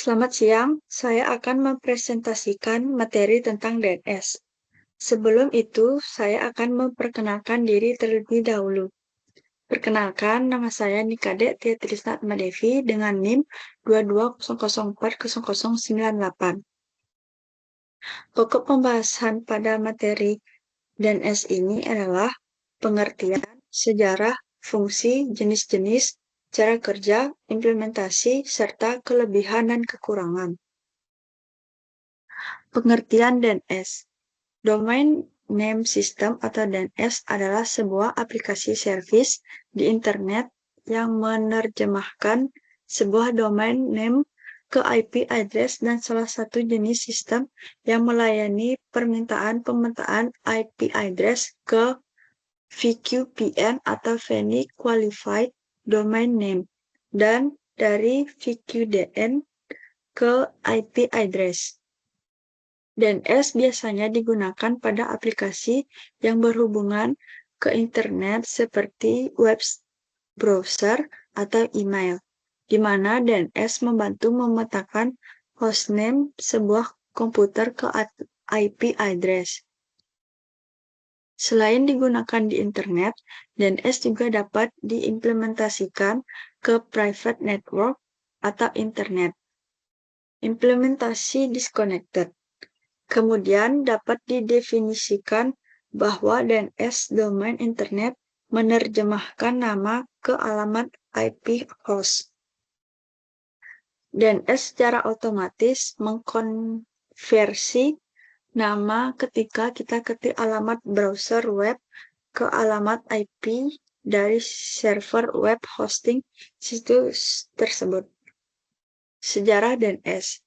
Selamat siang, saya akan mempresentasikan materi tentang DNS. Sebelum itu, saya akan memperkenalkan diri terlebih dahulu. Perkenalkan, nama saya Nikade Tia Trisna Atmadevi dengan NIM 2200400098. Pokok pembahasan pada materi DNS ini adalah pengertian, sejarah, fungsi, jenis-jenis, cara kerja, implementasi, serta kelebihan dan kekurangan. Pengertian DNS. Domain Name System atau DNS adalah sebuah aplikasi servis di internet yang menerjemahkan sebuah domain name ke IP address dan salah satu jenis sistem yang melayani permintaan pemetaan IP address ke VQPN atau Very Qualified Domain Name dan dari VQDN ke IP address. DNS biasanya digunakan pada aplikasi yang berhubungan ke internet seperti web browser atau email, di mana DNS membantu memetakan hostname sebuah komputer ke IP address. Selain digunakan di internet, DNS juga dapat diimplementasikan ke private network atau internet. Implementasi disconnected. Kemudian dapat didefinisikan bahwa DNS domain internet menerjemahkan nama ke alamat IP host. DNS secara otomatis mengkonversi nama ketika kita ketik alamat browser web ke alamat IP dari server web hosting situs tersebut. Sejarah DNS.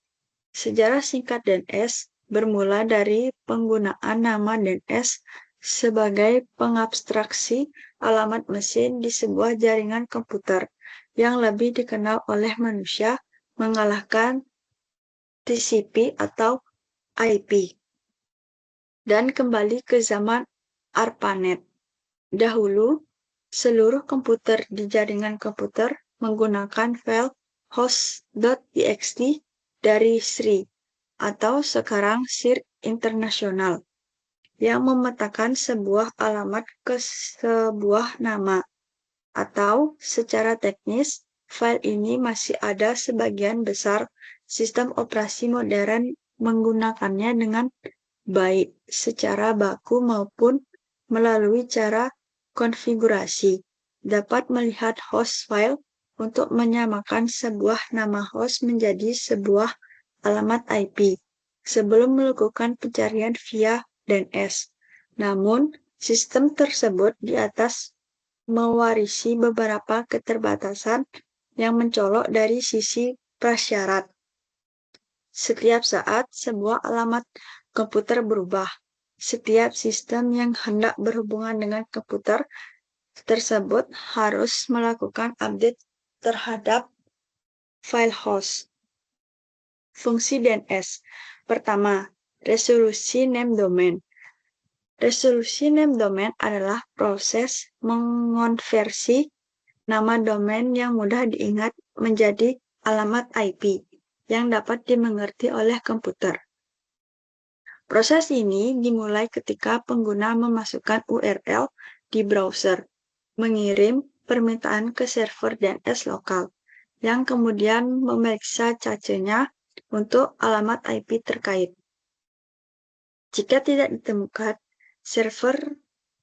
Sejarah singkat DNS bermula dari penggunaan nama DNS sebagai pengabstraksi alamat mesin di sebuah jaringan komputer yang lebih dikenal oleh manusia mengalahkan TCP atau IP. Dan kembali ke zaman ARPANET. Dahulu, seluruh komputer di jaringan komputer menggunakan file host.txt dari SRI atau sekarang SIRC Internasional yang memetakan sebuah alamat ke sebuah nama, atau secara teknis file ini masih ada sebagian besar sistem operasi modern menggunakannya dengan baik secara baku maupun melalui cara konfigurasi. Dapat melihat host file untuk menyamakan sebuah nama host menjadi sebuah alamat IP sebelum melakukan pencarian via DNS. Namun, sistem tersebut di atas mewarisi beberapa keterbatasan yang mencolok dari sisi prasyarat. Setiap saat, sebuah alamat komputer berubah. Setiap sistem yang hendak berhubungan dengan komputer tersebut harus melakukan update terhadap file host. Fungsi DNS. Pertama, resolusi name domain. Resolusi name domain adalah proses mengonversi nama domain yang mudah diingat menjadi alamat IP yang dapat dimengerti oleh komputer. Proses ini dimulai ketika pengguna memasukkan URL di browser, mengirim permintaan ke server DNS lokal, yang kemudian memeriksa cacenya untuk alamat IP terkait. Jika tidak ditemukan, server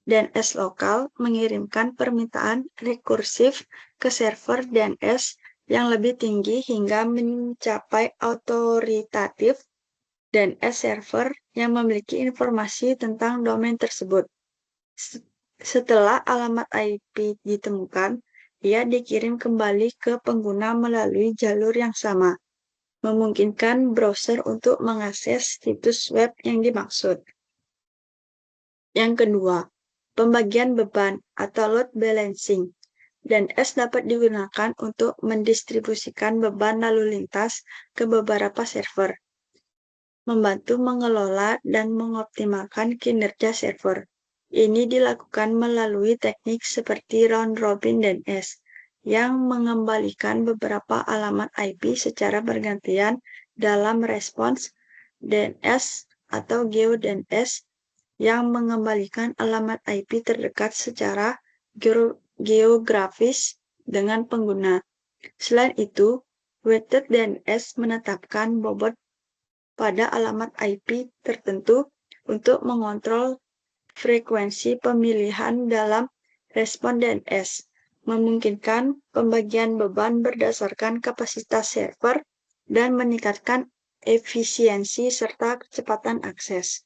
DNS lokal mengirimkan permintaan rekursif ke server DNS yang lebih tinggi hingga mencapai autoritatif DNS server yang memiliki informasi tentang domain tersebut. Setelah alamat IP ditemukan, ia dikirim kembali ke pengguna melalui jalur yang sama, memungkinkan browser untuk mengakses situs web yang dimaksud. Yang kedua, pembagian beban atau load balancing. DNS dapat digunakan untuk mendistribusikan beban lalu lintas ke beberapa server, membantu mengelola dan mengoptimalkan kinerja server. Ini dilakukan melalui teknik seperti round robin DNS, yang mengembalikan beberapa alamat IP secara bergantian dalam respons DNS atau GeoDNS yang mengembalikan alamat IP terdekat secara geografis dengan pengguna. Selain itu, Weighted DNS menetapkan bobot pada alamat IP tertentu untuk mengontrol frekuensi pemilihan dalam respon DNS, memungkinkan pembagian beban berdasarkan kapasitas server dan meningkatkan efisiensi serta kecepatan akses.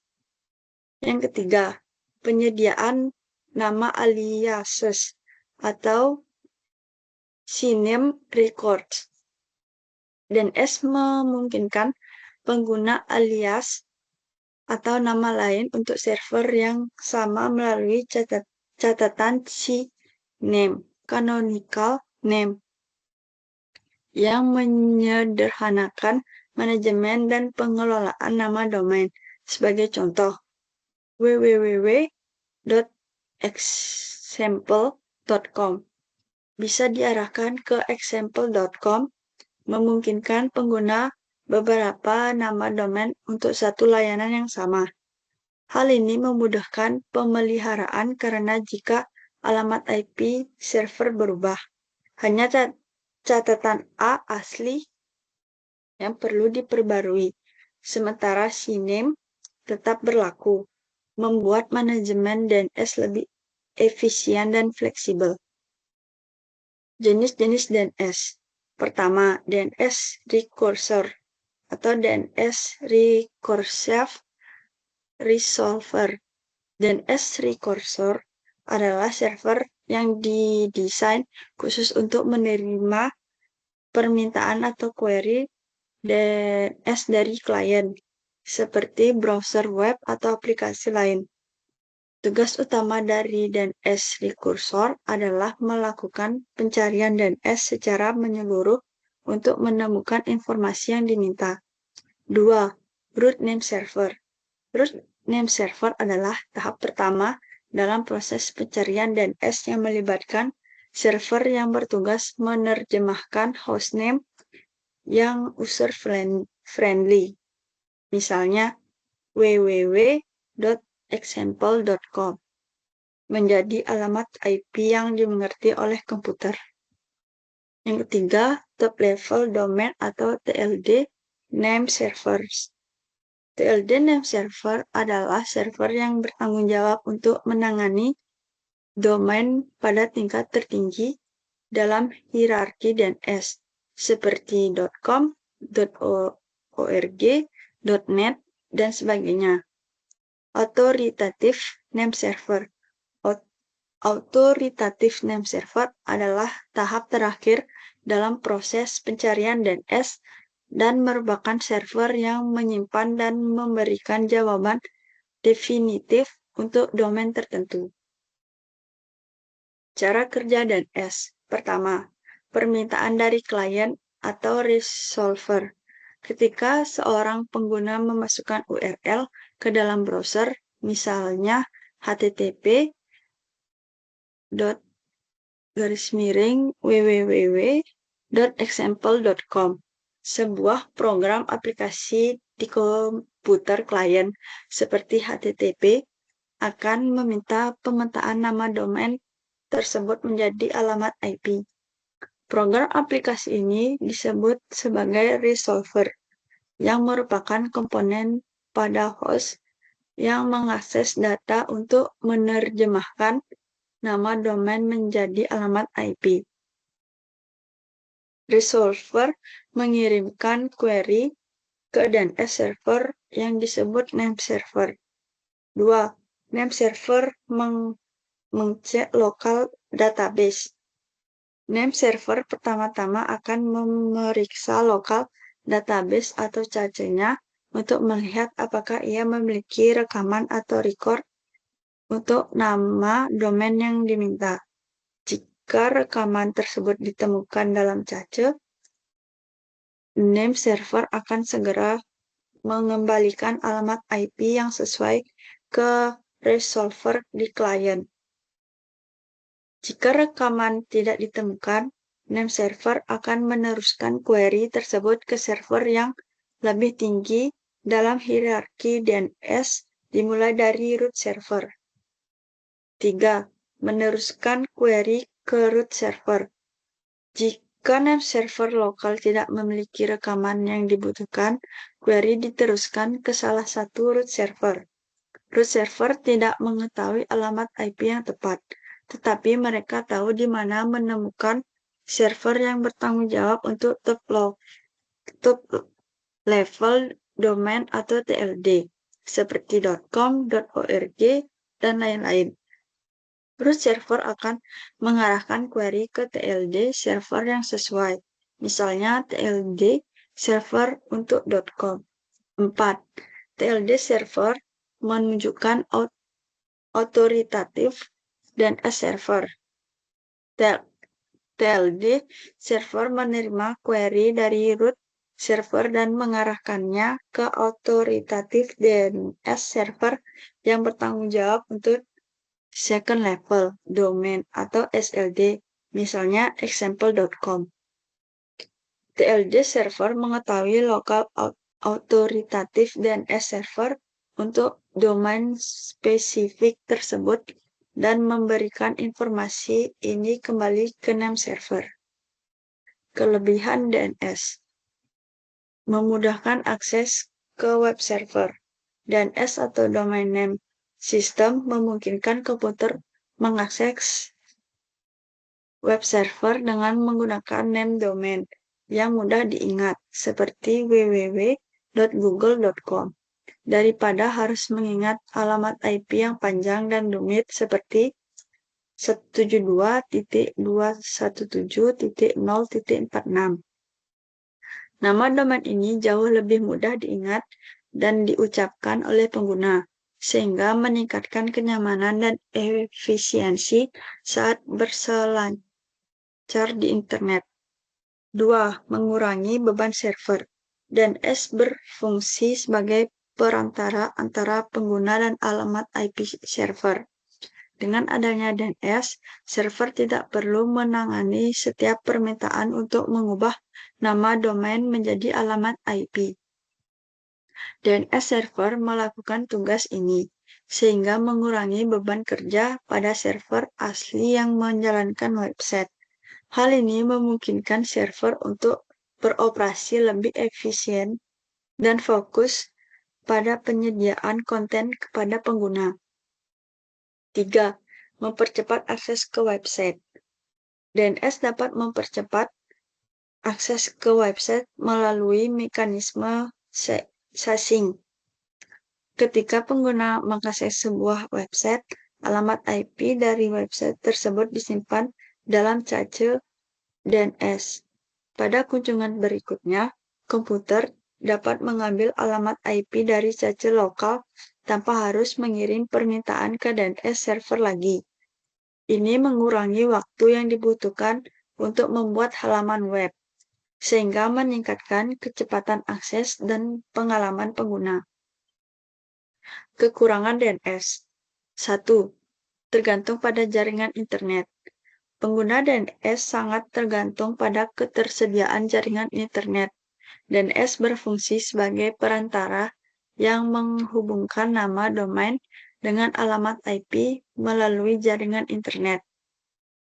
Yang ketiga, penyediaan nama aliases atau syname records. DNS memungkinkan pengguna alias atau nama lain untuk server yang sama melalui catatan CNAME, canonical name, yang menyederhanakan manajemen dan pengelolaan nama domain. Sebagai contoh, www.example.com bisa diarahkan ke example.com, memungkinkan pengguna beberapa nama domain untuk satu layanan yang sama. Hal ini memudahkan pemeliharaan karena jika alamat IP server berubah, hanya catatan A asli yang perlu diperbarui, sementara CNAME tetap berlaku, membuat manajemen DNS lebih efisien dan fleksibel. Jenis-jenis DNS. Pertama, DNS Recursor atau DNS Recursive Resolver. DNS Recursor adalah server yang didesain khusus untuk menerima permintaan atau query DNS dari klien, seperti browser web atau aplikasi lain. Tugas utama dari DNS Recursor adalah melakukan pencarian DNS secara menyeluruh untuk menemukan informasi yang diminta. 2. Root Name Server. Root Name Server adalah tahap pertama dalam proses pencarian DNS yang melibatkan server yang bertugas menerjemahkan hostname yang user-friendly, misalnya www.example.com, menjadi alamat IP yang dimengerti oleh komputer. Yang ketiga, Top Level Domain atau TLD Name Servers. TLD Name Server adalah server yang bertanggung jawab untuk menangani domain pada tingkat tertinggi dalam hierarki DNS, seperti .com, .org, .net, dan sebagainya. Authoritative Name Server. Authoritative Name Server adalah tahap terakhir dalam proses pencarian DNS dan merupakan server yang menyimpan dan memberikan jawaban definitif untuk domain tertentu. Cara kerja DNS. Pertama, permintaan dari klien atau resolver. Ketika seorang pengguna memasukkan URL ke dalam browser, misalnya http://www.example.com, sebuah program aplikasi di komputer klien seperti HTTP akan meminta pemetaan nama domain tersebut menjadi alamat IP. Program aplikasi ini disebut sebagai resolver, yang merupakan komponen pada host yang mengakses data untuk menerjemahkan nama domain menjadi alamat IP. Resolver mengirimkan query ke DNS server yang disebut name server. 2. Name server mengcek lokal database. Name server pertama-tama akan memeriksa lokal database atau cache-nya untuk melihat apakah ia memiliki rekaman atau record untuk nama domain yang diminta. Jika rekaman tersebut ditemukan dalam cache, name server akan segera mengembalikan alamat IP yang sesuai ke resolver di klien. Jika rekaman tidak ditemukan, name server akan meneruskan query tersebut ke server yang lebih tinggi dalam hierarki DNS dimulai dari root server. 3. Meneruskan query ke root server. Jika name server lokal tidak memiliki rekaman yang dibutuhkan, query diteruskan ke salah satu root server. Root server tidak mengetahui alamat IP yang tepat, tetapi mereka tahu di mana menemukan server yang bertanggung jawab untuk top level domain atau TLD, seperti .com, .org, dan lain-lain. Root server akan mengarahkan query ke TLD server yang sesuai, misalnya TLD server untuk .com. 4. TLD server menunjukkan otoritatif DNS server. TLD server menerima query dari root server dan mengarahkannya ke otoritatif DNS server yang bertanggung jawab untuk second level domain atau SLD, misalnya example.com. TLD server mengetahui lokal otoritatif DNS server untuk domain spesifik tersebut dan memberikan informasi ini kembali ke name server. Kelebihan DNS: memudahkan akses ke web server. DNS atau domain name system memungkinkan komputer mengakses web server dengan menggunakan name domain yang mudah diingat, seperti www.google.com, daripada harus mengingat alamat IP yang panjang dan rumit seperti 172.217.0.46. Nama domain ini jauh lebih mudah diingat dan diucapkan oleh pengguna, sehingga meningkatkan kenyamanan dan efisiensi saat berselancar di internet. 2. Mengurangi beban server. DNS berfungsi sebagai perantara antara pengguna dan alamat IP server. Dengan adanya DNS, server tidak perlu menangani setiap permintaan untuk mengubah nama domain menjadi alamat IP. DNS server melakukan tugas ini, sehingga mengurangi beban kerja pada server asli yang menjalankan website. Hal ini memungkinkan server untuk beroperasi lebih efisien dan fokus pada penyediaan konten kepada pengguna. 3. Mempercepat akses ke website. DNS dapat mempercepat akses ke website melalui mekanisme sashing. Ketika pengguna mengakses sebuah website, alamat IP dari website tersebut disimpan dalam cache DNS. Pada kunjungan berikutnya, komputer dapat mengambil alamat IP dari cache lokal tanpa harus mengirim permintaan ke DNS server lagi. Ini mengurangi waktu yang dibutuhkan untuk membuat halaman web, sehingga meningkatkan kecepatan akses dan pengalaman pengguna. Kekurangan DNS. 1. Tergantung pada jaringan internet. Pengguna DNS sangat tergantung pada ketersediaan jaringan internet. DNS berfungsi sebagai perantara yang menghubungkan nama domain dengan alamat IP melalui jaringan internet.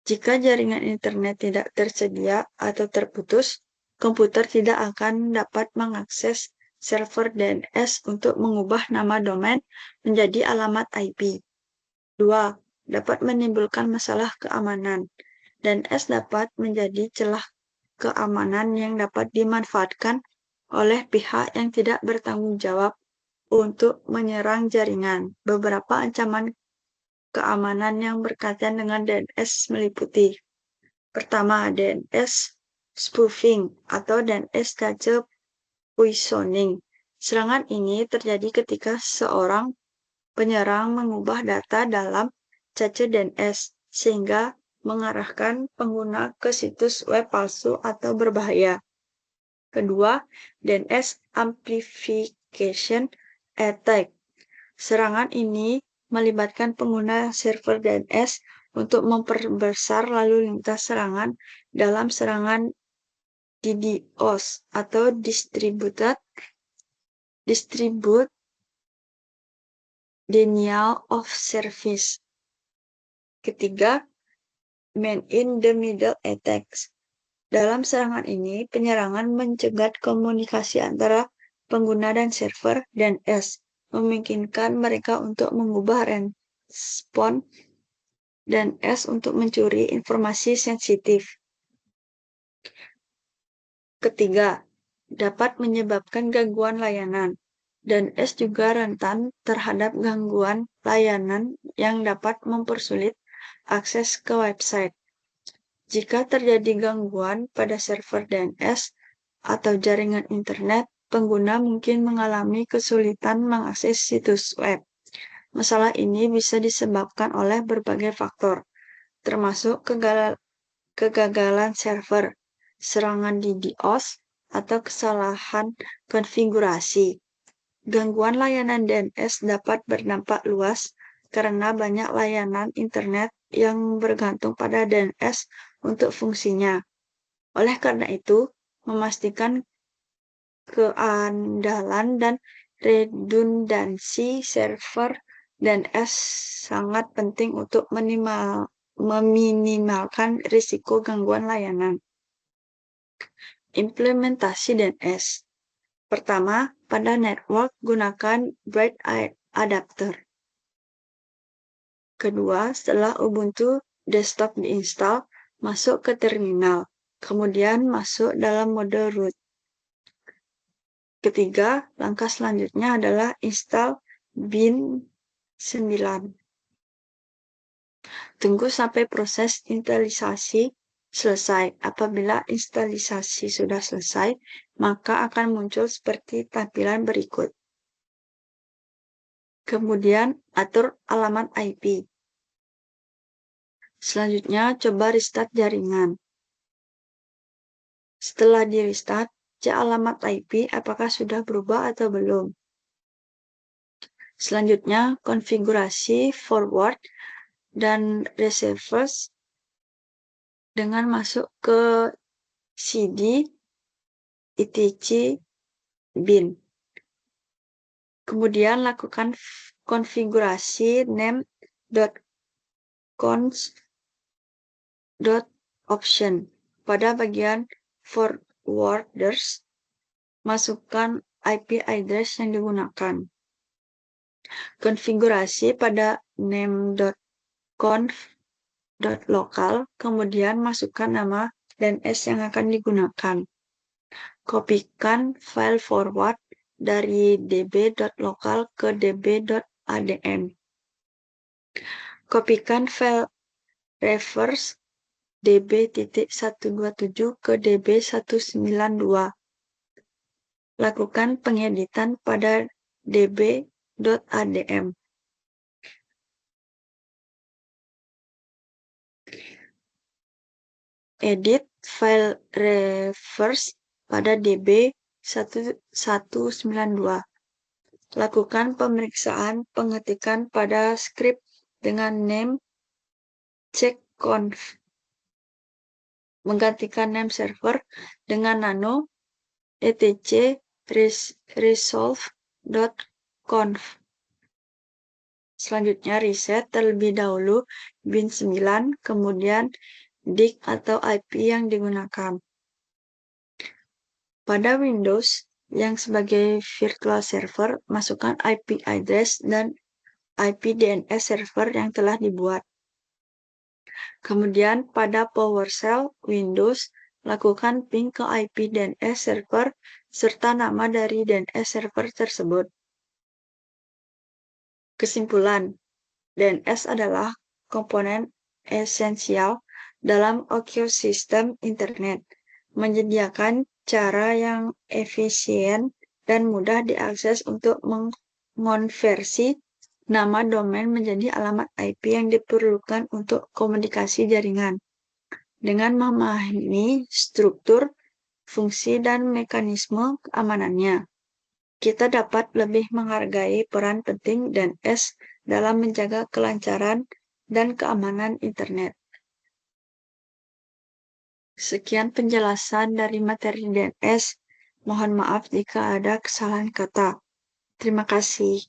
Jika jaringan internet tidak tersedia atau terputus, komputer tidak akan dapat mengakses server DNS untuk mengubah nama domain menjadi alamat IP. 2. Dapat menimbulkan masalah keamanan. DNS dapat menjadi celah keamanan yang dapat dimanfaatkan oleh pihak yang tidak bertanggung jawab untuk menyerang jaringan. Beberapa ancaman keamanan yang berkaitan dengan DNS meliputi: pertama, DNS spoofing atau DNS cache poisoning. Serangan ini terjadi ketika seorang penyerang mengubah data dalam cache DNS sehingga mengarahkan pengguna ke situs web palsu atau berbahaya. Kedua, DNS amplification attack. Serangan ini melibatkan pengguna server DNS untuk memperbesar lalu lintas serangan dalam serangan DDoS atau Distributed Denial of Service. Ketiga, man-in-the-middle attacks. Dalam serangan ini, penyerangan mencegat komunikasi antara pengguna dan server DNS, memungkinkan mereka untuk mengubah respon DNS untuk mencuri informasi sensitif. Ketiga, dapat menyebabkan gangguan layanan. DNS juga rentan terhadap gangguan layanan yang dapat mempersulit akses ke website. Jika terjadi gangguan pada server DNS atau jaringan internet, pengguna mungkin mengalami kesulitan mengakses situs web. Masalah ini bisa disebabkan oleh berbagai faktor, termasuk kegagalan server, serangan DDoS, atau kesalahan konfigurasi. Gangguan layanan DNS dapat berdampak luas karena banyak layanan internet yang bergantung pada DNS untuk fungsinya. Oleh karena itu, memastikan keandalan dan redundansi server DNS sangat penting untuk meminimalkan risiko gangguan layanan. Implementasi DNS. Pertama, pada network gunakan Bright Adapter. Kedua, setelah Ubuntu desktop diinstal, masuk ke terminal, kemudian masuk dalam mode root. Ketiga, langkah selanjutnya adalah install bin 9. Tunggu sampai proses instalisasi selesai. Apabila instalisasi sudah selesai, maka akan muncul seperti tampilan berikut. Kemudian, atur alamat IP. Selanjutnya, coba restart jaringan. Setelah di-restart, cek alamat IP apakah sudah berubah atau belum. Selanjutnya, konfigurasi forward dan receivers dengan masuk ke cd etc bin. Kemudian lakukan konfigurasi name.const.option. Pada bagian forwarders, masukkan IP address yang digunakan. Konfigurasi pada name.conf.local, kemudian masukkan nama DNS yang akan digunakan. Kopikan file forward dari db.local ke db.adm. Kopikan file reverse db.127 ke db192. Lakukan pengeditan pada db.adm. Edit file reverse pada db1192. Lakukan pemeriksaan pengetikan pada script dengan name checkconf. Menggantikan name server dengan nano etc resolve.conf. Selanjutnya reset terlebih dahulu bin 9, kemudian DIC atau IP yang digunakan. Pada Windows yang sebagai virtual server, masukkan IP address dan IP DNS server yang telah dibuat. Kemudian pada PowerShell Windows, lakukan ping ke IP DNS server serta nama dari DNS server tersebut. Kesimpulan, DNS adalah komponen esensial dalam ekosistem internet, menyediakan cara yang efisien dan mudah diakses untuk mengonversi nama domain menjadi alamat IP yang diperlukan untuk komunikasi jaringan. Dengan memahami struktur, fungsi, dan mekanisme keamanannya, kita dapat lebih menghargai peran penting DNS dalam menjaga kelancaran dan keamanan internet. Sekian penjelasan dari materi DNS. Mohon maaf jika ada kesalahan kata. Terima kasih.